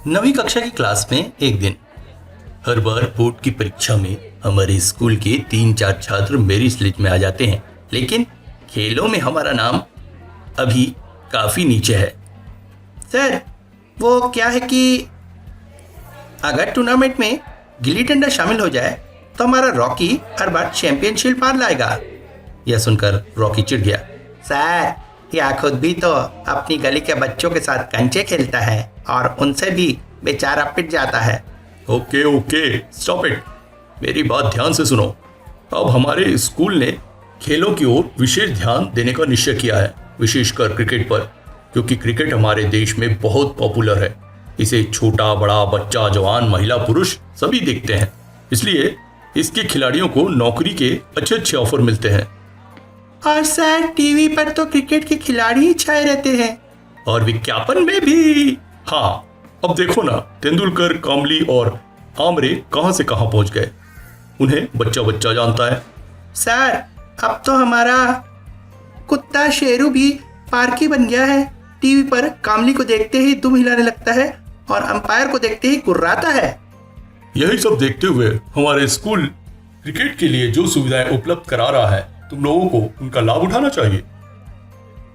नवीं कक्षा की क्लास में एक दिन हर बार बोर्ड की परीक्षा में हमारे स्कूल के 3-4 छात्र मेरी लिस्ट में आ जाते हैं, लेकिन खेलों में हमारा नाम अभी काफी नीचे है। सर, वो क्या है कि अगर टूर्नामेंट में गिल्ली डंडा शामिल हो जाए तो हमारा रॉकी हर बार चैंपियनशिप पार लाएगा। यह सुनकर रॉकी चिढ़ गया। सर, यह खुद भी तो अपनी गली के बच्चों के साथ कंचे खेलता है और उनसे भी बेचारा पिट जाता है। Okay okay, stop it. मेरी बात ध्यान से सुनो। अब हमारे स्कूल ने खेलों की ओर विशेष ध्यान देने का निश्चय किया है, विशेषकर क्रिकेट पर, क्योंकि क्रिकेट हमारे देश में बहुत पॉपुलर है। इसे छोटा बड़ा, बच्चा, जवान, महिला, पुरुष सभी देखते हैं। इसलिए इसके खिलाड़ियों को नौकरी के अच्छे अच्छे ऑफर मिलते हैं। और सर, टीवी पर तो क्रिकेट के खिलाड़ी ही छाए रहते हैं और विज्ञापन में भी। हाँ, अब देखो ना, तेंदुलकर, कामली और आमरे कहां से कहां पहुंच गए। उन्हें बच्चा बच्चा जानता है। सर, अब तो हमारा कुत्ता शेरू भी पार्की बन गया है। टीवी पर कामली को देखते ही दुम हिलाने लगता है और अंपायर को देखते ही गुर्राता है। यही सब देखते हुए हमारे स्कूल क्रिकेट के लिए जो सुविधाएं उपलब्ध करा रहा है, तुम लोगों को उनका लाभ उठाना चाहिए।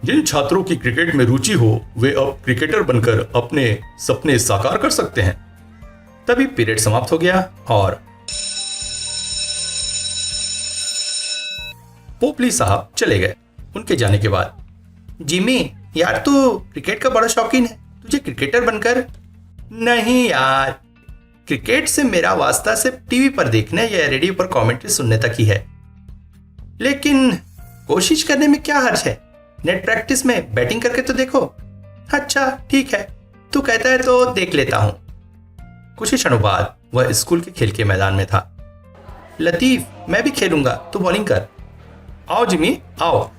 जिन छात्रों की क्रिकेट में रुचि हो वे अब क्रिकेटर बनकर अपने सपने साकार कर सकते हैं। तभी पीरियड समाप्त हो गया और पोपली साहब चले गए। उनके जाने के बाद, जिमी यार, तू क्रिकेट का बड़ा शौकीन है, तुझे क्रिकेटर बनकर। नहीं यार, क्रिकेट से मेरा वास्ता सिर्फ टीवी पर देखने या रेडियो पर कमेंट्री सुनने तक ही है, लेकिन कोशिश करने में क्या हर्ज है। नेट प्रैक्टिस में बैटिंग करके तो देखो। अच्छा ठीक है, तू कहता है तो देख लेता हूं। कुछ ही क्षणों बाद वह स्कूल के खेल के मैदान में था। लतीफ, मैं भी खेलूंगा, तू बॉलिंग कर। आओ जिमी, आओ।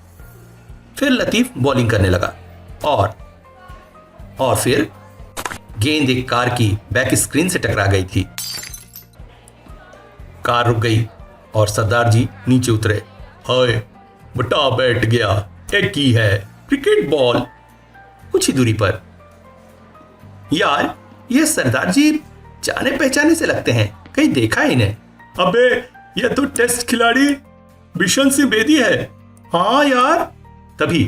फिर लतीफ बॉलिंग करने लगा और फिर गेंद एक कार की बैक स्क्रीन से टकरा गई थी। कार रुक गई और सरदार जी नीचे उतरे। हाय बटा, बैठ गया। एक की है क्रिकेट बॉल। कुछ ही दूरी पर। यार, ये सरदार जी जाने पहचाने से लगते हैं, कहीं देखा ही नहीं। अबे, यह तो टेस्ट खिलाड़ी बिशन सिंह बेदी है। हाँ यार। तभी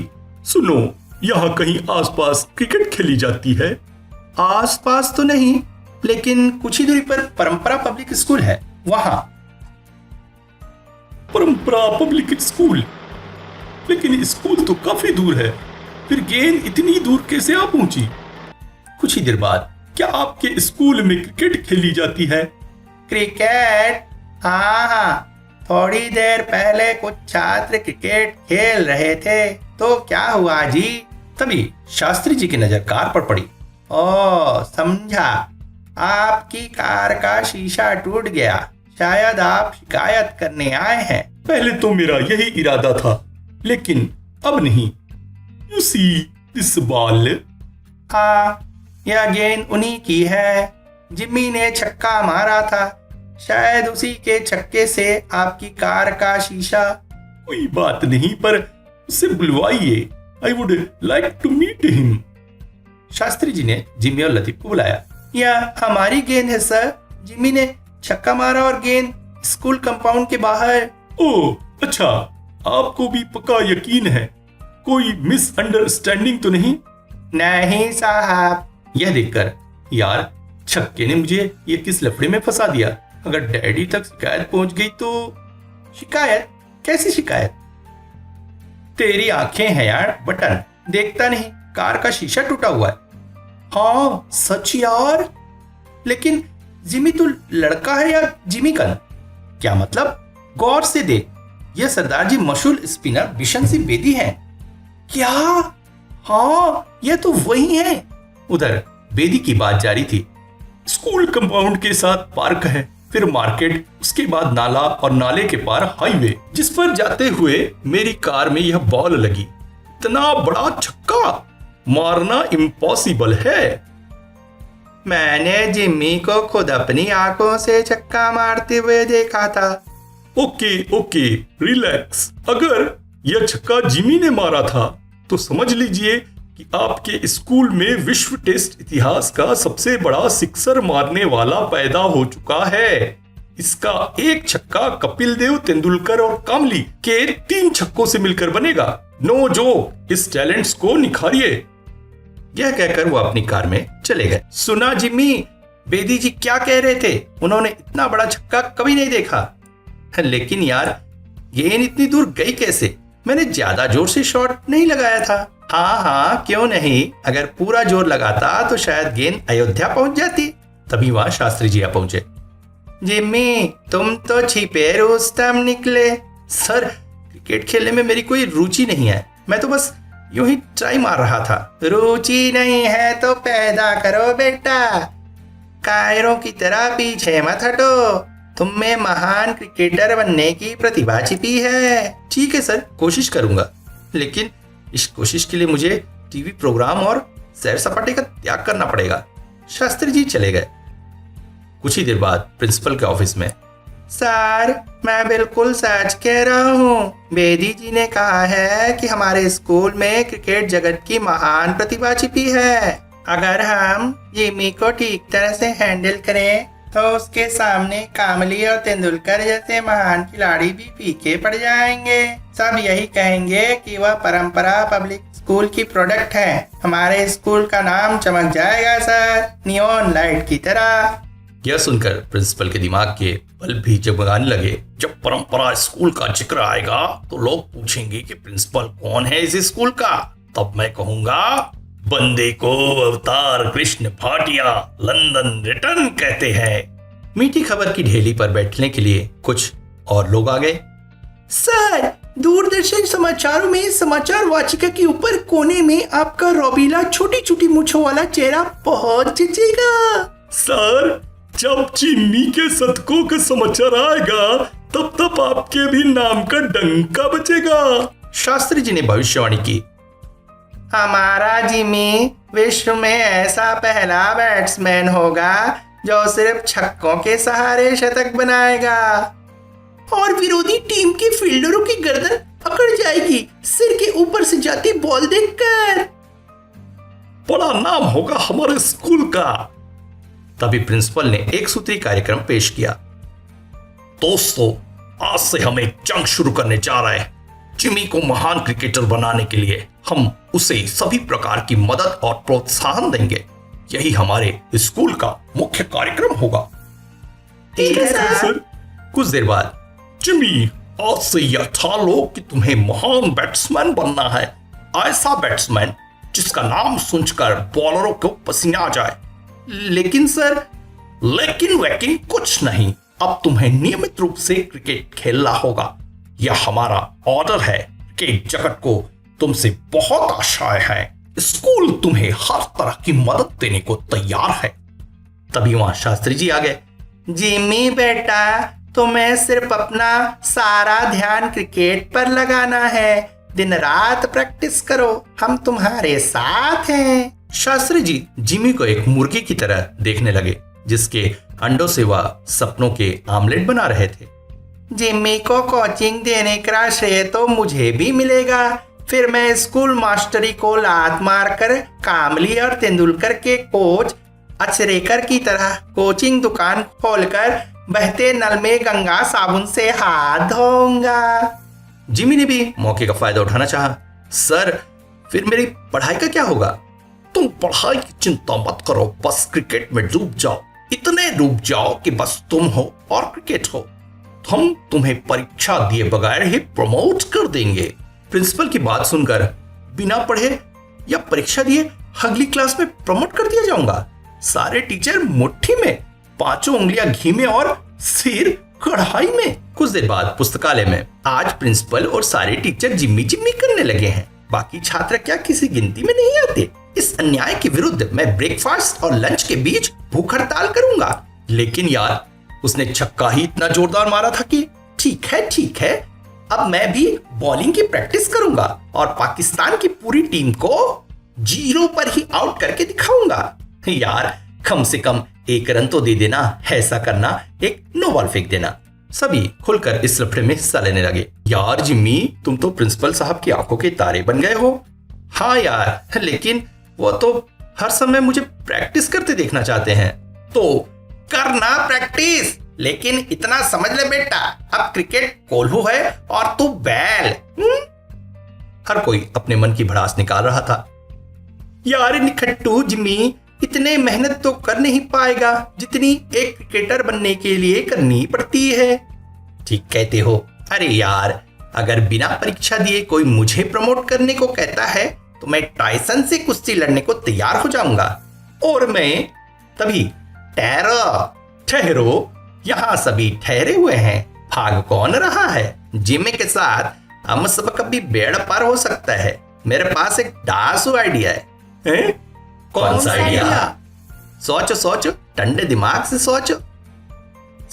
सुनो, यहाँ कहीं आसपास क्रिकेट खेली जाती है। आसपास तो नहीं, लेकिन कुछ ही दूरी पर परंपरा पब्लिक स्कूल है, वहां। परंपरा पब्लिक स्कूल? लेकिन स्कूल तो काफी दूर है, फिर गेंद इतनी दूर कैसे आ पहुंची? कुछ ही देर बाद, क्या आपके स्कूल में क्रिकेट खेली जाती है? क्रिकेट? हाँ, थोड़ी देर पहले कुछ छात्र क्रिकेट खेल रहे थे, तो क्या हुआ जी? तभी शास्त्री जी की नजर कार पर पड़ी। ओ, समझा, आपकी कार का शीशा टूट गया, शायद आप शिकायत करने आए हैं। पहले तो मेरा यही इरादा था, लेकिन अब नहीं। You see this ball? हाँ, यह गेंद उन्हीं की है। जिम्मी ने छक्का मारा था, शायद उसी के छक्के से आपकी कार का शीशा। कोई बात नहीं, पर उसे बुलवाइए। I would like to meet him. Shastri ji ने जिम्मी और लतीफ को बुलाया। यह हमारी गेंद है सर, जिम्मी ने छक्का मारा और गेंद स्कूल कंपाउंड के बाहर। ओह अच्छा, आपको भी पक्का यकीन है? कोई मिसअंडरस्टैंडिंग तो नहीं? नहीं साहब। यह देखकर, यार, छक्के ने मुझे ये किस लफड़े में फंसा दिया। अगर डैडी तक शिकायत पहुंच गई तो। शिकायत? कैसी शिकायत? तेरी आंखें हैं यार बटन, देखता नहीं, कार का शीशा टूटा हुआ है। हाँ सच यार, लेकिन जिमी तो लड़का है या जिमी कन? क्या मतलब? गौर से देख, यह सरदार जी मशहूर स्पिनर बिशन सिंह बेदी हैं। क्या? हाँ, यह तो वही है। उधर बेदी की बात जारी थी। स्कूल कंपाउंड के साथ पार्क है, फिर मार्केट, उसके बाद नाला और नाले के पार हाईवे, जिस पर जाते हुए मेरी कार में यह बॉल लगी। इतना बड़ा छक्का मारना इम्पॉसिबल है। मैंने जिम्मी को खुद अपनी आंखों से छक्का मारते हुए देखा था। Okay okay, relax. अगर यह छक्का जिम्मी ने मारा था तो समझ लीजिए कि आपके स्कूल में विश्व टेस्ट इतिहास का सबसे बड़ा सिक्सर मारने वाला पैदा हो चुका है। इसका एक छक्का कपिल देव, तेंदुलकर और कामली के 3 छक्कों से मिलकर बनेगा। नो जोक, इस टैलेंट्स को निखारिए। यह कहकर वो अपनी कार में चले गए। सुना जिम्मी, बेदी जी क्या कह रहे थे? उन्होंने इतना बड़ा छक्का कभी नहीं देखा। लेकिन यार, गेंद इतनी दूर गई कैसे? मैंने ज्यादा जोर से शॉट नहीं लगाया था। हाँ, क्यों नहीं? अगर पूरा जोर लगाता तो शायद गेंद अयोध्या पहुंच जाती। तभी वहां शास्त्री जी आ पहुंचे। जिम्मी, तुम तो छिपे रुस्तम निकले। सर, क्रिकेट खेलने में मेरी कोई रुचि नहीं है, मैं तो बस यूं ही ट्राई मार रहा था। रुचि नहीं है तो पैदा करो बेटा, कायरों की तरह पीछे मत हटो। तुम में महान क्रिकेटर बनने की प्रतिभा छिपी है। ठीक है सर, कोशिश करूंगा, लेकिन इस कोशिश के लिए मुझे टीवी प्रोग्राम और सैर सपाटे का त्याग करना पड़ेगा। शास्त्री जी चले गए। कुछ ही देर बाद प्रिंसिपल के ऑफिस में, सर, मैं बिल्कुल सच कह रहा हूँ। बेदी जी ने कहा है कि हमारे स्कूल में क्रिकेट जगत की महान प्रतिभा छिपी है। अगर हम जिमी को ठीक तरह से हैंडल करें तो उसके सामने कामली और तेंदुलकर जैसे महान खिलाड़ी भी फीके पड़ जाएंगे। सब यही कहेंगे कि वह परंपरा पब्लिक स्कूल की प्रोडक्ट है। हमारे स्कूल का नाम चमक जाएगा सर, नियॉन लाइट की तरह। यह सुनकर प्रिंसिपल के दिमाग के बल्ब भी जगमगाने लगे। जब परंपरा स्कूल का जिक्र आएगा तो लोग पूछेंगे कि प्रिंसिपल कौन है इस स्कूल का। तब मैं कहूंगा, बंदे को अवतार कृष्ण भाटिया लंदन रिटर्न कहते हैं। मीठी खबर की ढेली पर बैठने के लिए कुछ और लोग आ गए। सर, दूरदर्शन समाचारों में समाचार वाचिका के ऊपर कोने में आपका रौबीला छोटी छोटी मूंछों वाला चेहरा पहुंच जाएगा। सर, जब जिम्मी के सदकों का समाचार आएगा तब आपके भी नाम का डंका बजेगा। शास्त्री जी ने भविष्यवाणी की। हमारा जिमी विश्व में ऐसा पहला बैट्समैन होगा जो सिर्फ छक्कों के सहारे शतक बनाएगा और विरोधी टीम के फील्डरों की गर्दन पकड़ जाएगी सिर के ऊपर से जाती बॉल देखकर। बड़ा नाम होगा हमारे स्कूल का। तभी प्रिंसिपल ने एक सूत्री कार्यक्रम पेश किया। दोस्तों, आज से हम एक जंग शुरू करने जा रहे हैं। जिमी को महान क्रिकेटर बनाने के लिए हम उसे सभी प्रकार की मदद और प्रोत्साहन देंगे। यही हमारे स्कूल का मुख्य कार्यक्रम होगा। ठीक है सर। कुछ देर बाद, जिमी, आज से यह ठान लो कि तुम्हें महान बैट्समैन बनना है। ऐसा बैट्समैन जिसका नाम सुनकर बॉलरों को पसीना आ जाए। लेकिन सर, लेकिन वैकिन कुछ नहीं। अब तुम्हें नियमित रूप से क्रिकेट खेलना होगा। यह हमारा ऑर्डर है। क्रिकेट जगत को तुमसे बहुत आशाएं हैं। स्कूल तुम्हें हर तरह की मदद देने को तैयार है। तभी वहां शास्त्री जी आ गए। जिमी बेटा, तुम्हें सिर्फ अपना सारा ध्यान क्रिकेट पर लगाना है। दिन रात प्रैक्टिस करो, हम तुम्हारे साथ हैं। शास्त्री जी जिमी को एक मुर्गी की तरह देखने लगे जिसके अंडों से वह सपनों के आमलेट बना रहे थे। जिमी को कोचिंग देने का श्रेय तो मुझे भी मिलेगा। फिर मैं स्कूल मास्टरी को लात मारकर कामली और तेंदुलकर के कोच अचरेकर की तरह कोचिंग दुकान खोलकर बहते नल में गंगा साबुन से हाथ धोऊंगा। जिमी ने भी मौके का फायदा उठाना चाहा। सर, फिर मेरी पढ़ाई का क्या होगा? तुम पढ़ाई की चिंता मत करो, बस क्रिकेट में डूब जाओ। इतने डूब जाओ कि बस तुम हो और क्रिकेट हो। हम तुम्हें परीक्षा दिए बगैर ही प्रमोट कर देंगे। प्रिंसिपल की बात सुनकर बिना पढ़े या परीक्षा दिए अगली क्लास में प्रमोट कर दिया जाऊंगा। सारे टीचर मुट्ठी में, 5 उंगलियां घी में और सिर कढ़ाई में। कुछ देर बाद पुस्तकालय में आज प्रिंसिपल और सारे टीचर जिम्मी जिम्मी करने लगे हैं। बाकी छात्र क्या किसी गिनती में नहीं आते? इस अन्याय के विरुद्ध मैं ब्रेकफास्ट और लंच के बीच भूख हड़ताल करूंगा। लेकिन यार, उसने छक्का ही इतना जोरदार मारा था कि ठीक है, अब मैं भी बॉलिंग की प्रैक्टिस करूंगा और पाकिस्तान की पूरी टीम को 0 पर ही आउट करके दिखाऊंगा। यार, कम से कम 1 रन तो दे देना। ऐसा करना, एक नो बॉल फेंक देना। सभी खुलकर इस लफड़े में हिस्सा लेने लगे। यार जिम्मी, तुम तो प्रिंसिपल साहब की आंखों के तारे बन गए हो। हाँ यार, लेकिन वो तो हर समय मुझे प्रैक्टिस करते देखना चाहते हैं। तो करना प्रैक्टिस, लेकिन इतना समझ ले बेटा, अब क्रिकेट कोल्हू है और तू बैल। हर कोई अपने मन की भड़ास निकाल रहा था। यार निखट्टू जिमी, इतने मेहनत तो कर नहीं पाएगा जितनी एक क्रिकेटर बनने के लिए करनी पड़ती है। ठीक कहते हो। अरे यार, अगर बिना परीक्षा दिए कोई मुझे प्रमोट करने को कहता है तो मैं टाइसन से कुश्ती लड़ने को तैयार हो जाऊंगा। और मैं तभी ठहरो, यहाँ सभी ठहरे हुए हैं। भाग कौन रहा है? जिमी के साथ हम सब कभी बेड़ पार हो सकता है। मेरे पास एक डांसू आइडिया है। कौन सा आइडिया? सोच, ठंडे दिमाग से सोच।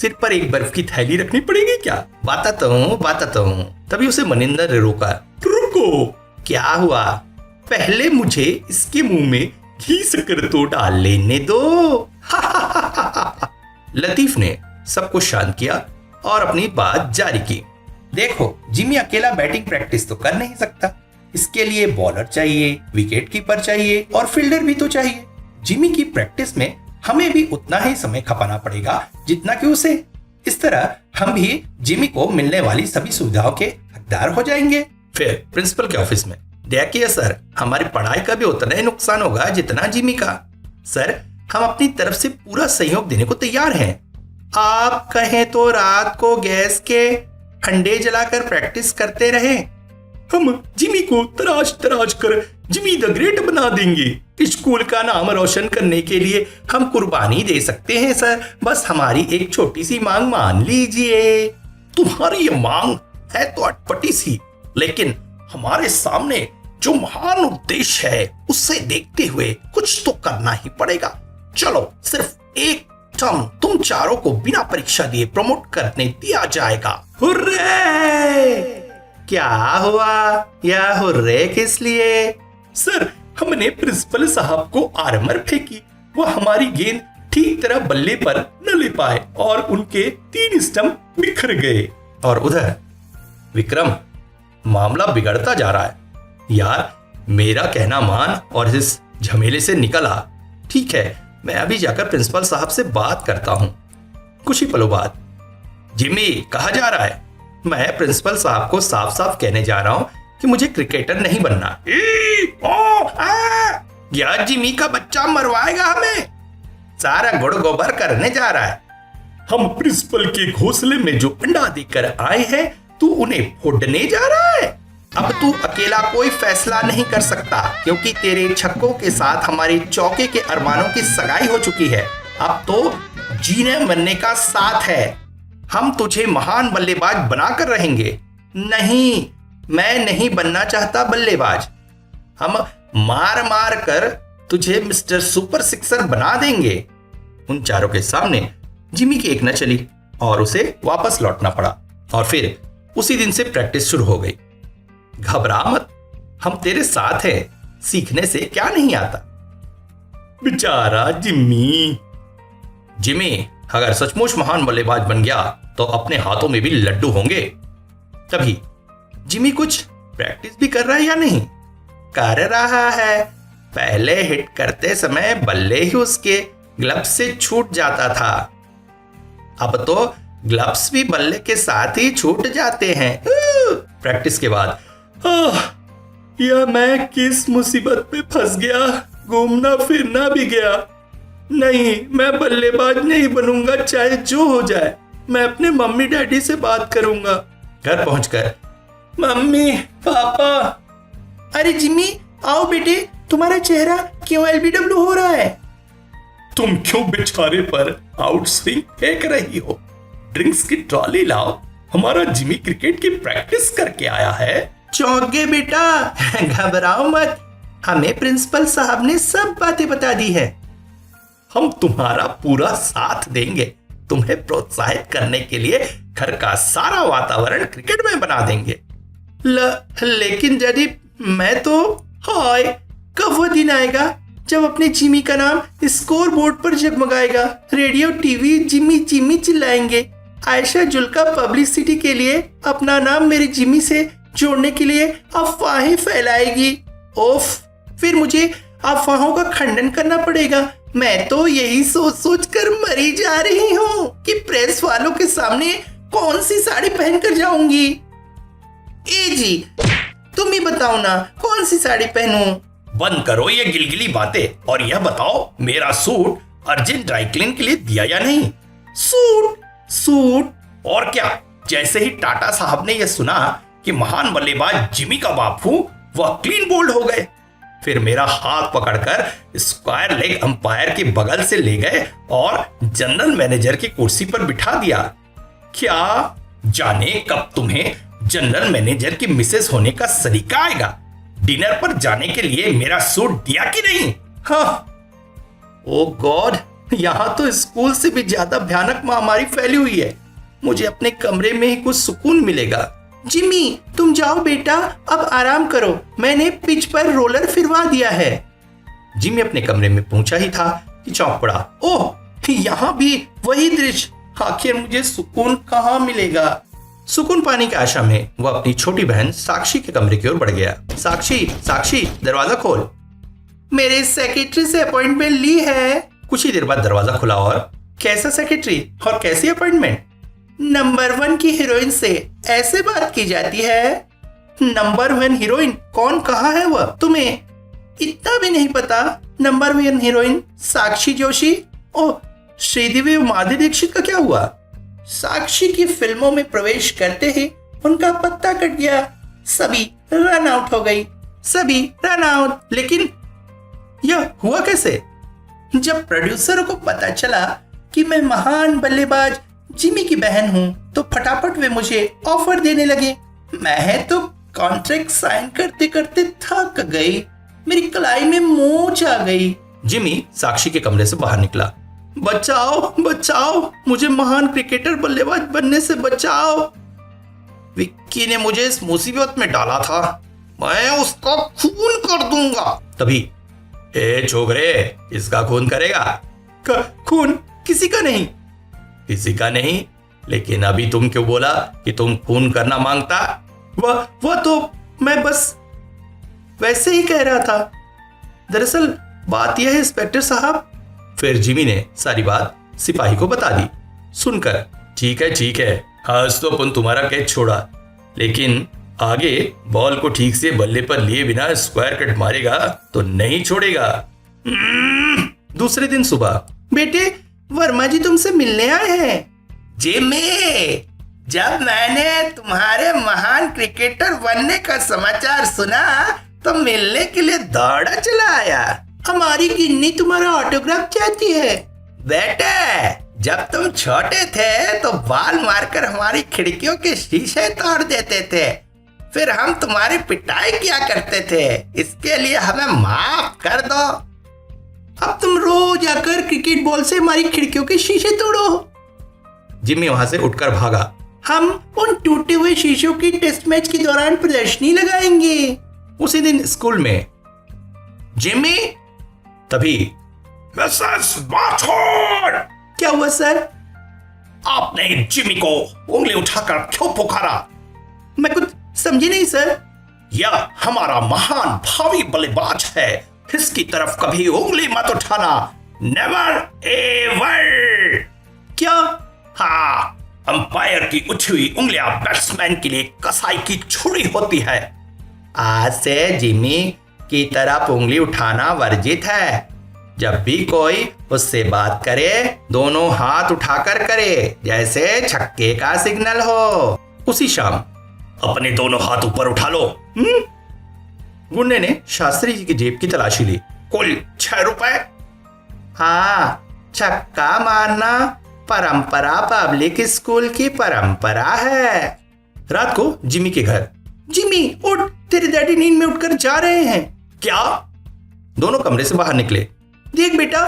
सिर पर एक बर्फ की थैली रखनी पड़ेगी क्या? बताता हूँ। तभी उसे मनिंदर ने रोका। रुको, क्या हुआ? पहले मुझे इसके मुंह में घी शक्कर तो डाल लेने दो। लतीफ ने सबको शांत किया और अपनी बात जारी की। देखो, जिमी अकेला बैटिंग प्रैक्टिस तो कर नहीं सकता। इसके लिए बॉलर चाहिए, विकेट कीपर चाहिए और फील्डर भी तो चाहिए। जिमी की प्रैक्टिस में हमें भी उतना ही समय खपाना पड़ेगा जितना कि उसे। इस तरह हम भी जिमी को मिलने वाली सभी सुविधाओं के हकदार हो जाएंगे। फिर प्रिंसिपल के ऑफिस में, देखिए सर, हमारी पढ़ाई का भी उतना ही नुकसान होगा जितना जिमी का। सर, हम अपनी तरफ से पूरा सहयोग देने को तैयार हैं। आप कहें तो रात को गैस के अंडे जलाकर प्रैक्टिस करते रहे। हम जिमी को तराश कर जिमी द ग्रेट बना देंगे। स्कूल का नाम रोशन करने के लिए हम कुर्बानी दे सकते हैं सर। बस हमारी एक छोटी सी मांग मान लीजिए। तुम्हारी ये मांग है तो अटपटी सी, लेकिन हमारे सामने जो महान उद्देश्य है उसे देखते हुए कुछ तो करना ही पड़ेगा। चलो, सिर्फ एक टर्म तुम चारों को बिना परीक्षा दिए प्रमोट करने दिया जाएगा। हुर्रे! क्या हुआ? या हुर्रे किस लिए? सर, हमने प्रिंसिपल साहब को आर्मर फेंकी। वो हमारी गेंद ठीक तरह बल्ले पर न ले पाए और उनके 3 स्टंप बिखर गए। और उधर विक्रम, मामला बिगड़ता जा रहा है। यार, मेरा कहना मान और इस झमेले से निकल आ। ठीक है, मैं अभी जाकर प्रिंसिपल साहब से बात करता हूं। कुछ ही पलों बाद, जिमी कहा जा रहा है? मैं प्रिंसिपल साहब को साफ साफ कहने जा रहा हूं कि मुझे क्रिकेटर नहीं बनना। यार, जिमी का बच्चा मरवाएगा हमें। सारा गुड़ गोबर करने जा रहा है। हम प्रिंसिपल के घोंसले में जो अंडा देकर आए हैं, तू उन्हें फोड़ने जा रहा है। अब तू अकेला कोई फैसला नहीं कर सकता, क्योंकि तेरे छक्कों के साथ हमारे चौके के अरमानों की सगाई हो चुकी है। अब तो जीने मरने का साथ है। हम तुझे महान बल्लेबाज बनाकर रहेंगे। नहीं, मैं नहीं बनना चाहता बल्लेबाज। हम मार मार कर तुझे मिस्टर सुपर सिक्सर बना देंगे। उन चारों के सामने जिमी की एक न चली और उसे वापस लौटना पड़ा। और फिर उसी दिन से प्रैक्टिस शुरू हो गई। घबरा मत, हम तेरे साथ हैं। सीखने से क्या नहीं आता। बेचारा जिमी अगर सचमुच महान बल्लेबाज बन गया तो अपने हाथों में भी लड्डू होंगे। तभी जिमी कुछ प्रैक्टिस भी कर रहा है या नहीं? कर रहा है। पहले हिट करते समय बल्ले ही उसके ग्लव्स से छूट जाता था। अब तो ग्लव्स भी बल्ले के साथ ही छूट जाते हैं। प्रैक्टिस के बाद, या मैं किस मुसीबत में फंस गया। घूमना फिरना भी गया। नहीं, मैं बल्लेबाज नहीं बनूंगा, चाहे जो हो जाए। मैं अपने मम्मी डैडी से बात करूंगा। घर पहुंचकर, मम्मी पापा। अरे जिमी, आओ बेटे, तुम्हारा चेहरा क्यों LBW हो रहा है? तुम क्यों बेचारे पर आउट स्विंग फेंक रही हो? ड्रिंक्स की ट्रॉली लाओ, हमारा जिमी क्रिकेट की प्रैक्टिस करके आया है। चौंक गए बेटा, घबराओ मत, हमें प्रिंसिपल साहब ने सब बातें बता दी है। हम तुम्हारा पूरा साथ देंगे। तुम्हें प्रोत्साहित करने के लिए घर का सारा वातावरण क्रिकेट में बना देंगे। लेकिन डैडी, मैं तो हाय, कब वो दिन आएगा जब अपने जिमी का नाम स्कोर बोर्ड पर जगमगाएगा। रेडियो टीवी जिमी जिमी चिल्लाएंगे। आयशा जुल्का पब्लिसिटी के लिए अपना नाम मेरे जिमी से जोड़ने के लिए अफवाहें फैलाएगी। ओफ, फिर मुझे अफवाहों का खंडन करना पड़ेगा। मैं तो यही सोच सोच कर मरी जा रही हूँ कि प्रेस वालों के सामने कौन सी साड़ी पहनकर जाऊंगी। ए जी, तुम ही बताओ ना, कौन सी साड़ी पहनूं? बंद करो ये गिलगिली बातें और यह बताओ, मेरा सूट अर्जेंट ड्राई क्लीन के लिए दिया या नहीं? सूट और क्या, जैसे ही टाटा साहब ने यह सुना कि महान बल्लेबाज जिमी का बापू वह क्लीन बोल्ड हो गए, फिर मेरा हाथ पकड़कर स्क्वायर लेग अंपायर के बगल से ले गए और जनरल मैनेजर की कुर्सी पर बिठा दिया। क्या जाने कब तुम्हें जनरल मैनेजर की मिसेस होने का सलीका आएगा। डिनर पर जाने के लिए मेरा सूट दिया कि नहीं? हाँ, ओ गॉड, यहाँ तो स्कूल से भी ज्यादा भयानक महामारी फैली हुई है। मुझे अपने कमरे में ही कुछ सुकून मिलेगा। जिमी, तुम जाओ बेटा, अब आराम करो, मैंने पिच पर रोलर फिरवा दिया है। जिमी अपने कमरे में पहुंचा ही था कि चौंक पड़ा। ओह, यहाँ भी वही दृश्य। आखिर मुझे सुकून कहाँ मिलेगा? सुकून पाने की आशा में वह अपनी छोटी बहन साक्षी के कमरे की ओर बढ़ गया। साक्षी, दरवाजा खोल। मेरे सेक्रेटरी से अपॉइंटमेंट ली है। कुछ ही देर बाद दरवाजा खुला और कैसा सेक्रेटरी और कैसी अपॉइंटमेंट? नंबर 1 की हीरोइन से ऐसे बात की जाती है? नंबर 1 हीरोइन कौन, कहाँ है वह? तुम्हें इतना भी नहीं पता? नंबर 1 हीरोइन साक्षी जोशी। ओह, श्रीदेवी और माधुरी दीक्षित का क्या हुआ? साक्षी की फिल्मों में प्रवेश करते ही उनका पत्ता कट गया। सभी रन आउट हो गई, सभी रन आउट। लेकिन यह हुआ कैसे? जब प्रोड्यूसरों को पता चला कि मैं महान बल्लेबाज जिमी की बहन हूं, तो फटाफट वे मुझे ऑफर देने लगे। मैं तो कॉन्ट्रैक्ट साइन करते करते थक गई, मेरी कलाई में मोच आ गई। जिमी साक्षी के कमरे से बाहर निकला। बचाओ, मुझे महान क्रिकेटर बल्लेबाज बनने से बचाओ। विक्की ने मुझे इस मुसीबत में डाला था, मैं उसका खून कर दूंगा। तभी, ए छोकरे, इसका खून करेगा? खून किसी का नहीं, लेकिन अभी तुम क्यों बोला कि तुम खून करना मांगता? वह तो मैं बस वैसे ही कह रहा था। दरअसल बात यह है इंस्पेक्टर साहब। फिर जिमी ने सारी बात सिपाही को बता दी। सुनकर ठीक है, आज तो अपन तुम्हारा कैच छोड़ा, लेकिन आगे बॉल को ठीक से बल्ले पर लिए बिना स्क्वायर कट मारेगा तो नहीं छोड़ेगा। दूसरे दिन सुबह, बेटे वर्मा जी तुमसे मिलने आए हैं। जिमी, जब मैंने तुम्हारे महान क्रिकेटर बनने का समाचार सुना तो मिलने के लिए दौड़ा चला आया। हमारी गिन्नी तुम्हारा ऑटोग्राफ चाहती है। बेटे, जब तुम छोटे थे तो बाल मारकर हमारी खिड़कियों के शीशे तोड़ देते थे, फिर हम तुम्हारी पिटाई किया करते थे। इसके लिए हमें माफ कर दो। अब तुम रोज आकर क्रिकेट बॉल से हमारी खिड़कियों के शीशे तोड़ो। जिम्मी वहां से उठकर भागा। हम उन टूटे हुए शीशों की टेस्ट मैच के दौरान प्रदर्शनी लगाएंगे। उसी दिन स्कूल में जिम्मी, तभी मिसेस बाथोर। क्या हुआ सर? आपने जिमी को उंगली उठाकर क्यों पुकारा? मैं कुछ समझी नहीं सर। यह हमारा महान भावी बल्लेबाज है, इसकी तरफ कभी उंगली मत उठाना। Never ever. क्या? हाँ, अंपायर की उठी हुई उंगलियां बैट्समैन के लिए कसाई की छुरी होती है। आज से जिमी की तरफ उंगली उठाना वर्जित है। जब भी कोई उससे बात करे, दोनों हाथ उठाकर करे, जैसे छक्के का सिग्नल हो। उसी शाम अपने दोनों हाथ ऊपर उठा लो। गुंडे ने शास्त्री जी की जेब की तलाशी ली। कुल 6 रुपए। हाँ, छक्का मारना परंपरा पब्लिक स्कूल की परंपरा है। रात को जिमी के घर। जिमी उठ, तेरे डैडी नींद में उठकर जा रहे हैं। क्या? दोनों कमरे से बाहर निकले। देख बेटा,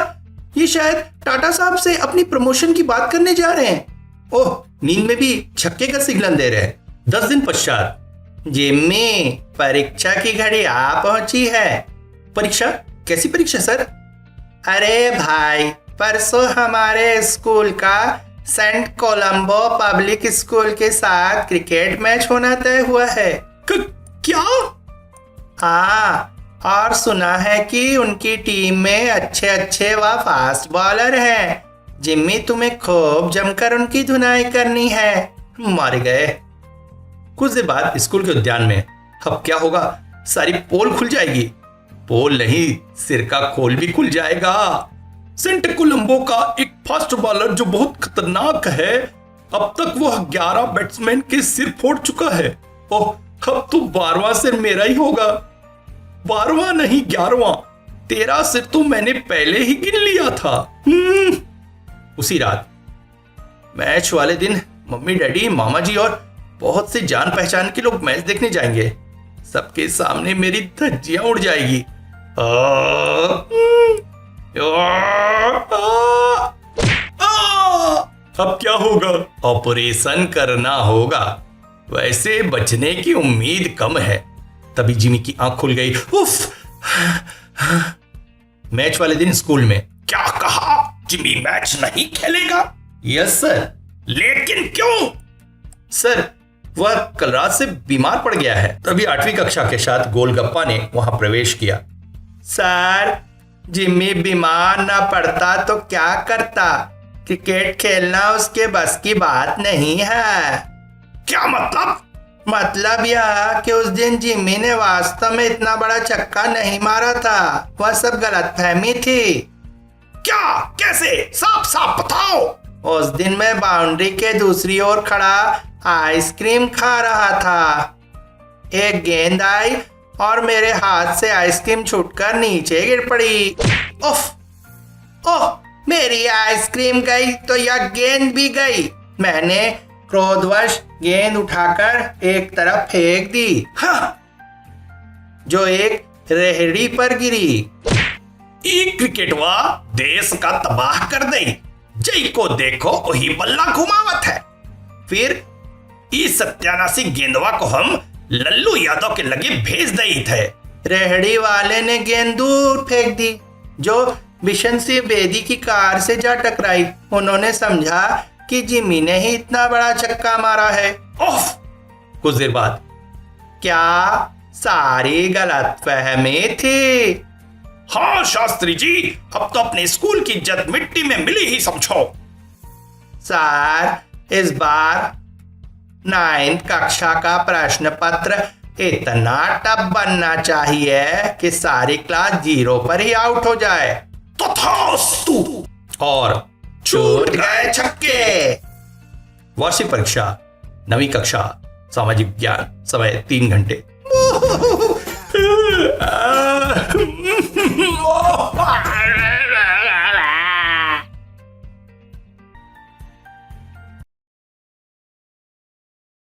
ये शायद टाटा साहब से अपनी प्रमोशन की बात करने जा रहे हैं। ओह, नींद में भी छक्के का सिग्नल दे रहे हैं। 10 दिन पश्चात। जिम्मी, परीक्षा की घड़ी आ पहुंची है। परीक्षा? कैसी परीक्षा सर? अरे भाई, परसों हमारे स्कूल का सेंट कोलंबो पब्लिक स्कूल के साथ क्रिकेट मैच होना तय हुआ है। क्या? हाँ, और सुना है कि उनकी टीम में अच्छे अच्छे व फास्ट बॉलर हैं। जिम्मी, तुम्हें खूब जमकर उनकी धुनाई करनी है। मारे गए। कुछ देर बाद स्कूल के उद्यान में अब क्या होगा, सारी पोल खुल जाएगी। पोल नहीं, सिर का खोल भी खुल जाएगा। सेंट कोलंबो का एक फास्ट बॉलर जो बहुत खतरनाक है, अब तक वह 11 बैट्समैन के सिर फोड़ चुका है। ओह, अब तो 12वां सिर मेरा ही होगा। 12वां नहीं, 11वां। 13 सिर तो मैंने पहले ही गिन लिया था। उसी रात मैच वाले दिन मम्मी, डैडी, मामा जी और बहुत से जान पहचान के लोग मैच देखने जाएंगे। सबके सामने मेरी धज्जियां उड़ जाएगी। अब क्या होगा? ऑपरेशन करना होगा। वैसे बचने की उम्मीद कम है। तभी जिमी की आंख खुल गई। उफ! मैच वाले दिन स्कूल में। क्या कहा? जिमी मैच नहीं खेलेगा? Yes sir. लेकिन क्यों? सर, वह कल रात से बीमार पड़ गया है। तभी 8वीं कक्षा के साथ गोलगप्पा ने वहां प्रवेश किया। सर, जिम्मी बीमार ना पड़ता तो क्या करता? क्रिकेट खेलना उसके बस की बात नहीं है। क्या मतलब? मतलब यह कि उस दिन जिम्मी ने वास्तव में इतना बड़ा छक्का नहीं मारा था। वह सब गलतफहमी थी। क्या? कैसे? साफ साफ बताओ। उस दिन मैं बाउंड्री के दूसरी ओर खड़ा आइसक्रीम खा रहा था। एक गेंद आई और मेरे हाथ से आइसक्रीम छूटकर नीचे गिर पड़ी। उफ! ओह! मेरी आइसक्रीम गई तो यह गेंद भी गई। मैंने क्रोधवश गेंद उठाकर एक तरफ फेंक दी। हाँ, जो एक रेहड़ी पर गिरी। एक क्रिकेटवा देश का तबाह कर दई। जय को देखो वही बल्ला घुमावत है। फिर इस सत्यानाशी गेंदवा को हम लल्लू यादव के लगे भेज दई थे। रेहड़ी वाले ने गेंद दूर फेंक दी, जो बिशन सिंह बेदी की कार से जा टकराई। उन्होंने समझा कि जिमी ने ही इतना बड़ा छक्का मारा है। ओफ! कुछ देर बाद। क्या सारी गलतफहमी थी? हाँ शास्त्री जी, अब तो अपने स्कूल की इज्जत मिट्टी में मिली ही समझो। सर, इस बार 9th कक्षा का प्रश्न पत्र इतना टफ बनना चाहिए कि सारी क्लास 0 पर ही आउट हो जाए। तथास्तु। और छूट गए छक्के। वार्षिक परीक्षा 9वीं कक्षा सामाजिक विज्ञान, समय 3 घंटे।